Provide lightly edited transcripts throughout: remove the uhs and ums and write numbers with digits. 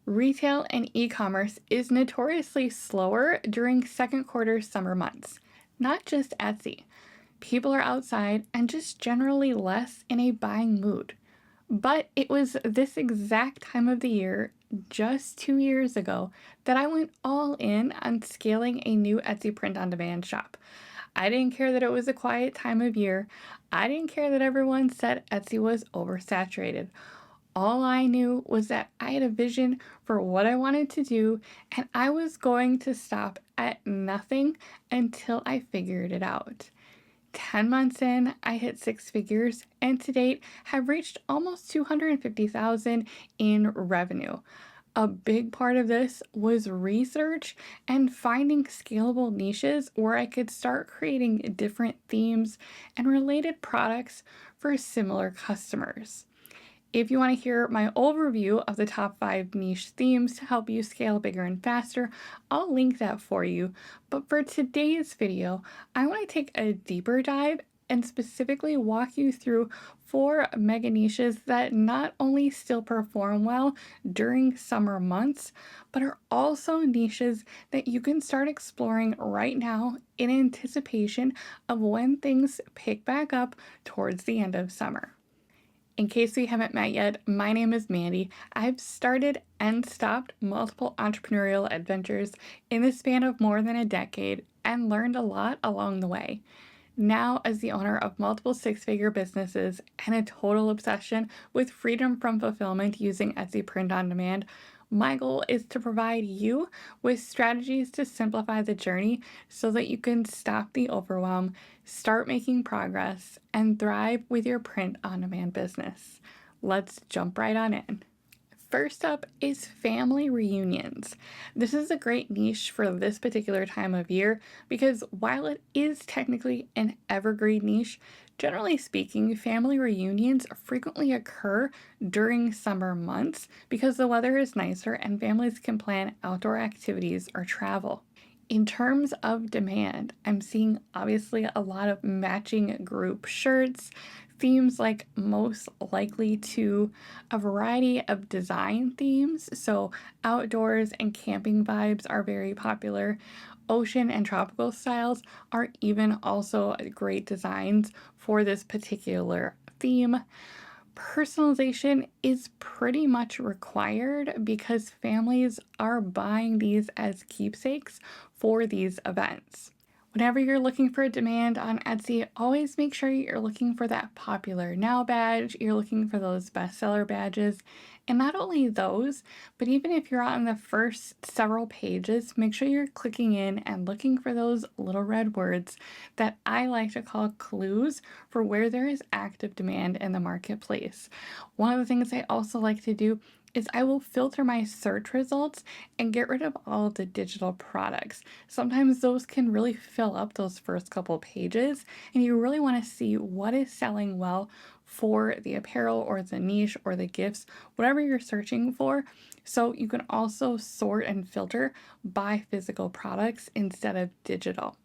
Retail and e-commerce is notoriously slower during second quarter summer months. Not just Etsy. People are outside and just generally less in a buying mood. But it was this exact time of the year, just 2 years ago, that I went all in on scaling a new Etsy print on demand shop. I didn't care that it was a quiet time of year. I didn't care that everyone said Etsy was oversaturated. All I knew was that I had a vision for what I wanted to do, and I was going to stop at nothing until I figured it out. 10 months in, I hit six figures and to date have reached almost 250,000 in revenue. A big part of this was research and finding scalable niches where I could start creating different themes and related products for similar customers. If you want to hear my overview of the top 5 niche themes to help you scale bigger and faster, I'll link that for you. But for today's video, I want to take a deeper dive and specifically walk you through 4 mega niches that not only still perform well during summer months, but are also niches that you can start exploring right now in anticipation of when things pick back up towards the end of summer. In case we haven't met yet, my name is Mandy. I've started and stopped multiple entrepreneurial adventures in the span of more than a decade and learned a lot along the way. Now, as the owner of multiple six-figure businesses and a total obsession with freedom from fulfillment using Etsy print on demand, my goal is to provide you with strategies to simplify the journey so that you can stop the overwhelm, start making progress, and thrive with your print on demand business. Let's jump right on in. First up is family reunions. This is a great niche for this particular time of year because while it is technically an evergreen niche, generally speaking, family reunions frequently occur during summer months because the weather is nicer and families can plan outdoor activities or travel. In terms of demand, I'm seeing obviously a lot of matching group shirts, themes like most likely to a variety of design themes. So, outdoors and camping vibes are very popular. Ocean and tropical styles are even also great designs for this particular theme. Personalization is pretty much required because families are buying these as keepsakes for these events. Whenever you're looking for a demand on Etsy, always make sure you're looking for that popular now badge, you're looking for those bestseller badges, and not only those, but even if you're on the first several pages, make sure you're clicking in and looking for those little red words that I like to call clues for where there is active demand in the marketplace. One of the things I also like to do is I will filter my search results and get rid of all of the digital products. Sometimes those can really fill up those first couple pages, and you really want to see what is selling well for the apparel or the niche or the gifts, whatever you're searching for. So you can also sort and filter by physical products instead of digital.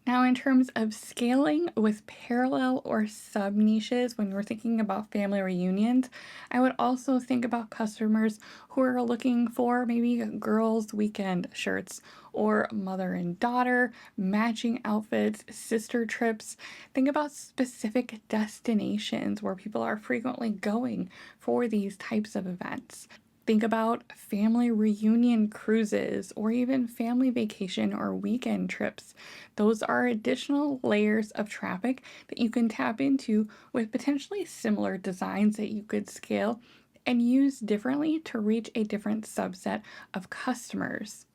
Now, in terms of scaling with parallel or sub niches, when we're thinking about family reunions, I would also think about customers who are looking for maybe girls' weekend shirts or mother and daughter, matching outfits, sister trips. Think about specific destinations where people are frequently going for these types of events. Think about family reunion cruises or even family vacation or weekend trips. Those are additional layers of traffic that you can tap into with potentially similar designs that you could scale and use differently to reach a different subset of customers.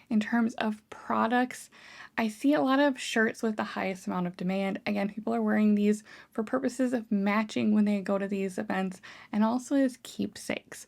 In terms of products, I see a lot of shirts with the highest amount of demand. Again, people are wearing these for purposes of matching when they go to these events and also as keepsakes.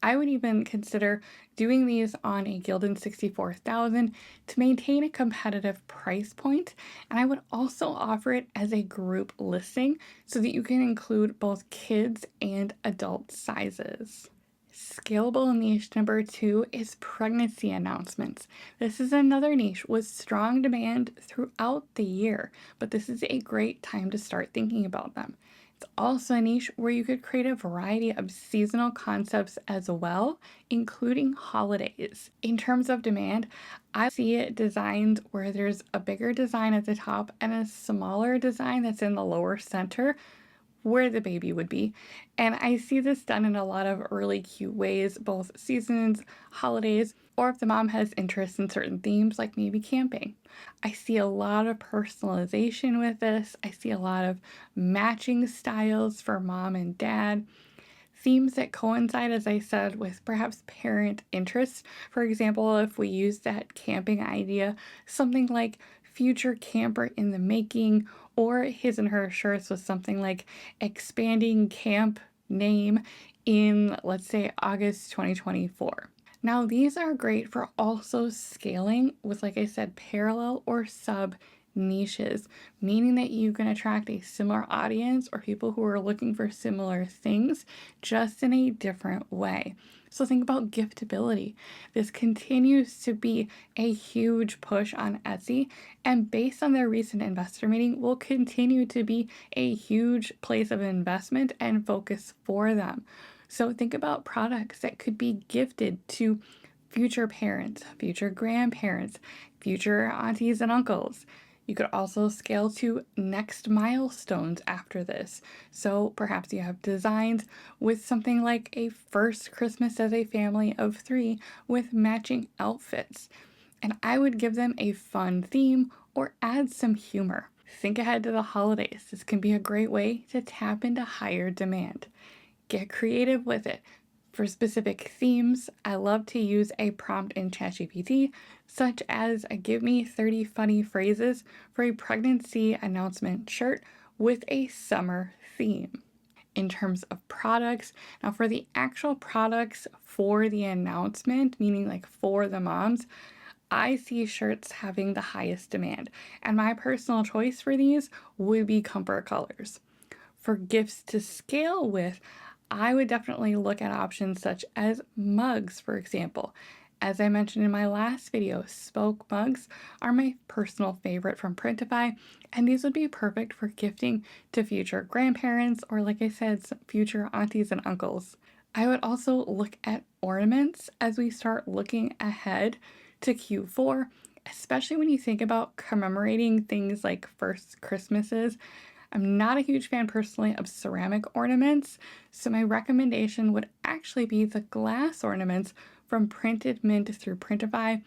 I would even consider doing these on a Gildan 64,000 to maintain a competitive price point, and I would also offer it as a group listing so that you can include both kids and adult sizes. Scalable niche number 2 is pregnancy announcements. This is another niche with strong demand throughout the year, but this is a great time to start thinking about them. It's also a niche where you could create a variety of seasonal concepts as well, including holidays. In terms of demand, I see it designs where there's a bigger design at the top and a smaller design that's in the lower center where the baby would be. And I see this done in a lot of really cute ways, both seasons, holidays, or if the mom has interest in certain themes, like maybe camping. I see a lot of personalization with this. I see a lot of matching styles for mom and dad. Themes that coincide, as I said, with perhaps parent interests. For example, if we use that camping idea, something like future camper in the making, or his and her shirts with something like expanding camp name in, let's say, August 2024. Now, these are great for also scaling with, like I said, parallel or sub niches, meaning that you can attract a similar audience or people who are looking for similar things just in a different way. So think about giftability. This continues to be a huge push on Etsy, and based on their recent investor meeting, will continue to be a huge place of investment and focus for them. So think about products that could be gifted to future parents, future grandparents, future aunties and uncles. You could also scale to next milestones after this. So perhaps you have designs with something like a first Christmas as a family of 3 with matching outfits. And I would give them a fun theme or add some humor. Think ahead to the holidays. This can be a great way to tap into higher demand. Get creative with it. For specific themes, I love to use a prompt in ChatGPT, such as give me 30 funny phrases for a pregnancy announcement shirt with a summer theme. In terms of products, now for the actual products for the announcement, meaning like for the moms, I see shirts having the highest demand, and my personal choice for these would be comfort colors. For gifts to scale with, I would definitely look at options such as mugs, for example. As I mentioned in my last video, spoke mugs are my personal favorite from Printify, and these would be perfect for gifting to future grandparents or, like I said, future aunties and uncles. I would also look at ornaments as we start looking ahead to Q4, especially when you think about commemorating things like first Christmases. I'm not a huge fan personally of ceramic ornaments, so my recommendation would actually be the glass ornaments from Printed Mint through Printify.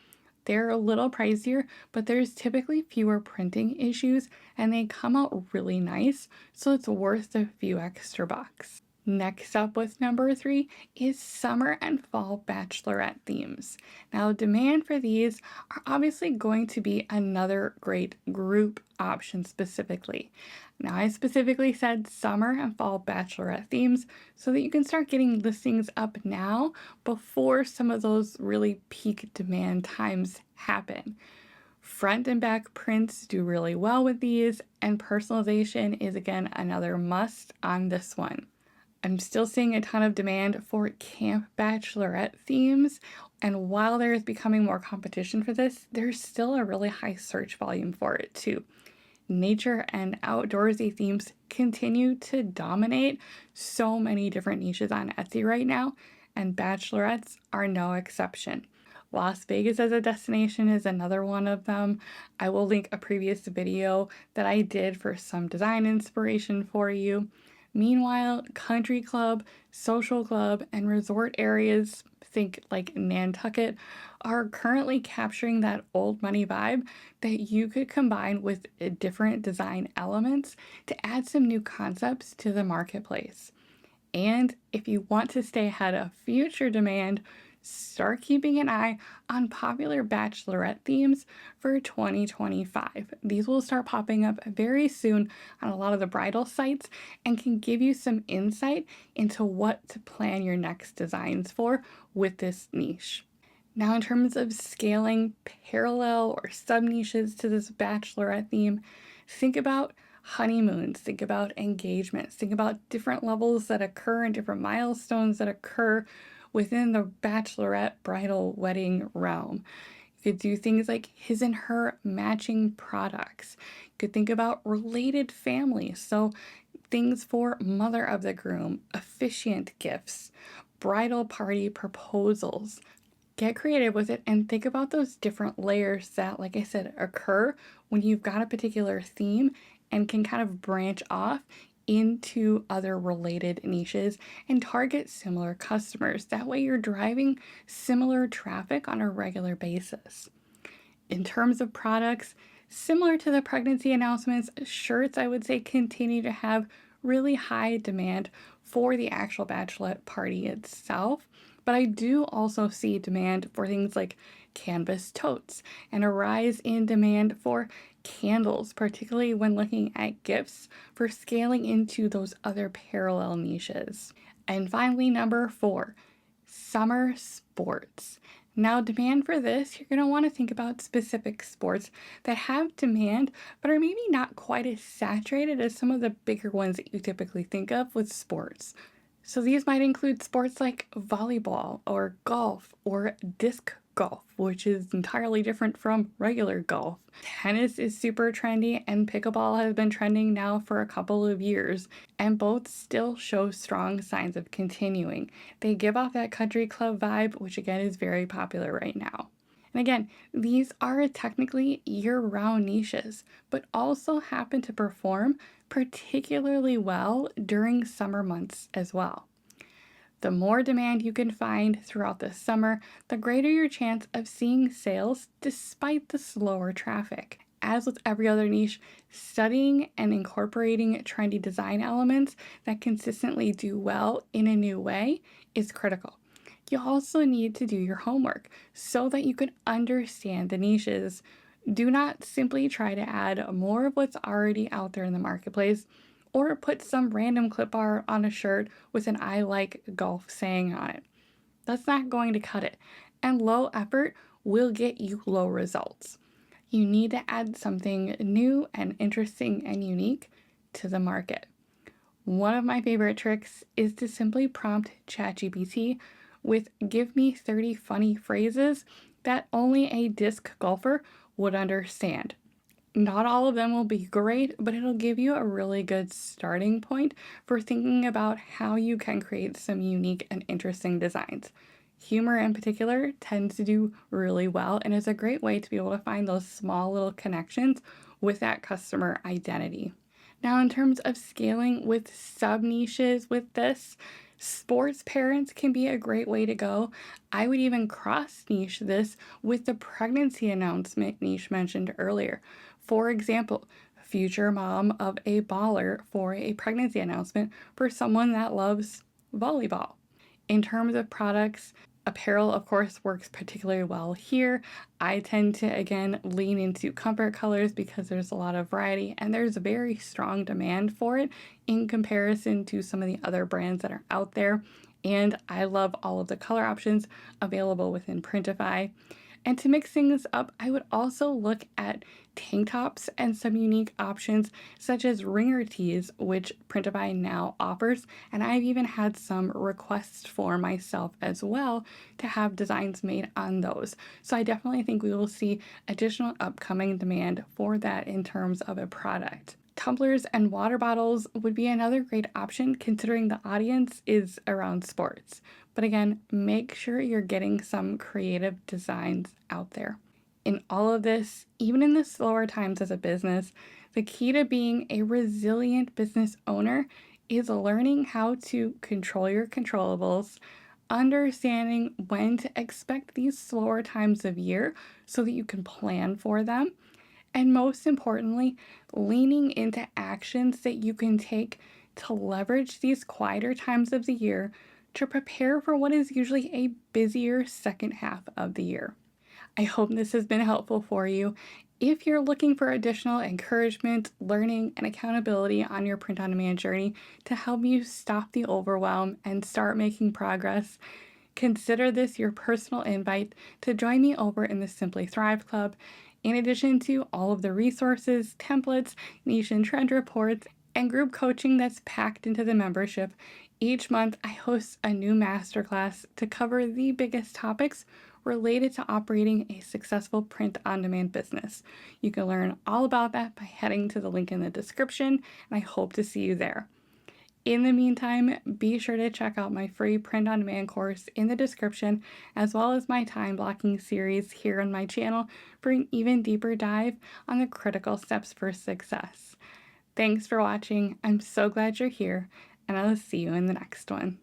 They're a little pricier, but there's typically fewer printing issues and they come out really nice, so it's worth a few extra bucks. Next up with number 3 is summer and fall bachelorette themes. Now, demand for these are obviously going to be another great group option specifically. Now, I specifically said summer and fall bachelorette themes so that you can start getting listings up now before some of those really peak demand times happen. Front and back prints do really well with these, and personalization is again another must on this one. I'm still seeing a ton of demand for camp bachelorette themes, and while there is becoming more competition for this, there's still a really high search volume for it too. Nature and outdoorsy themes continue to dominate so many different niches on Etsy right now, and bachelorettes are no exception. Las Vegas as a destination is another one of them. I will link a previous video that I did for some design inspiration for you. Meanwhile, country club, social club, and resort areas, think like Nantucket, are currently capturing that old money vibe that you could combine with different design elements to add some new concepts to the marketplace. And if you want to stay ahead of future demand, start keeping an eye on popular bachelorette themes for 2025. These will start popping up very soon on a lot of the bridal sites and can give you some insight into what to plan your next designs for with this niche. Now, in terms of scaling parallel or sub niches to this bachelorette theme, think about honeymoons, think about engagements, think about different levels that occur and different milestones that occur within the bachelorette bridal wedding realm. You could do things like his and her matching products. You could think about related families. So things for mother of the groom, officiant gifts, bridal party proposals. Get creative with it and think about those different layers that, like I said, occur when you've got a particular theme and can kind of branch off into other related niches and target similar customers. That way, you're driving similar traffic on a regular basis. In terms of products, similar to the pregnancy announcements, shirts I would say continue to have really high demand for the actual bachelorette party itself. But I do also see demand for things like canvas totes and a rise in demand for candles, particularly when looking at gifts for scaling into those other parallel niches. And finally, number four, summer sports. Now, demand for this, you're going to want to think about specific sports that have demand, but are maybe not quite as saturated as some of the bigger ones that you typically think of with sports. So these might include sports like volleyball or golf or disc golf, which is entirely different from regular golf. Tennis is super trendy, and pickleball has been trending now for a couple of years, and both still show strong signs of continuing. They give off that country club vibe, which again is very popular right now. And again, these are technically year round niches, but also happen to perform particularly well during summer months as well. The more demand you can find throughout the summer, the greater your chance of seeing sales despite the slower traffic. As with every other niche, studying and incorporating trendy design elements that consistently do well in a new way is critical. You also need to do your homework so that you can understand the niches. Do not simply try to add more of what's already out there in the marketplace or put some random clip art on a shirt with an "I like golf" saying on it. That's not going to cut it, and low effort will get you low results. You need to add something new and interesting and unique to the market. One of my favorite tricks is to simply prompt ChatGPT with "give me 30 funny phrases that only a disc golfer would understand." Not all of them will be great, but it'll give you a really good starting point for thinking about how you can create some unique and interesting designs. Humor in particular tends to do really well and is a great way to be able to find those small little connections with that customer identity. Now, in terms of scaling with sub niches with this, sports parents can be a great way to go. I would even cross niche this with the pregnancy announcement niche mentioned earlier. For example, future mom of a baller for a pregnancy announcement for someone that loves volleyball. In terms of products, apparel, of course, works particularly well here. I tend to, again, lean into comfort colors because there's a lot of variety and there's a very strong demand for it in comparison to some of the other brands that are out there. And I love all of the color options available within Printify. And to mix things up, I would also look at tank tops and some unique options such as ringer tees, which Printify now offers. And I've even had some requests for myself as well to have designs made on those. So I definitely think we will see additional upcoming demand for that in terms of a product. Tumblers and water bottles would be another great option considering the audience is around sports. But again, make sure you're getting some creative designs out there. In all of this, even in the slower times as a business, the key to being a resilient business owner is learning how to control your controllables, understanding when to expect these slower times of year so that you can plan for them, and most importantly, leaning into actions that you can take to leverage these quieter times of the year to prepare for what is usually a busier second half of the year. I hope this has been helpful for you. If you're looking for additional encouragement, learning, and accountability on your print on demand journey to help you stop the overwhelm and start making progress, consider this your personal invite to join me over in the Simply Thrive Club. In addition to all of the resources, templates, niche and trend reports, and group coaching that's packed into the membership, Each month, I host a new masterclass to cover the biggest topics related to operating a successful print on demand business. You can learn all about that by heading to the link in the description, and I hope to see you there. In the meantime, be sure to check out my free print on demand course in the description, as well as my time blocking series here on my channel for an even deeper dive on the critical steps for success. Thanks for watching. I'm so glad you're here, and I'll see you in the next one.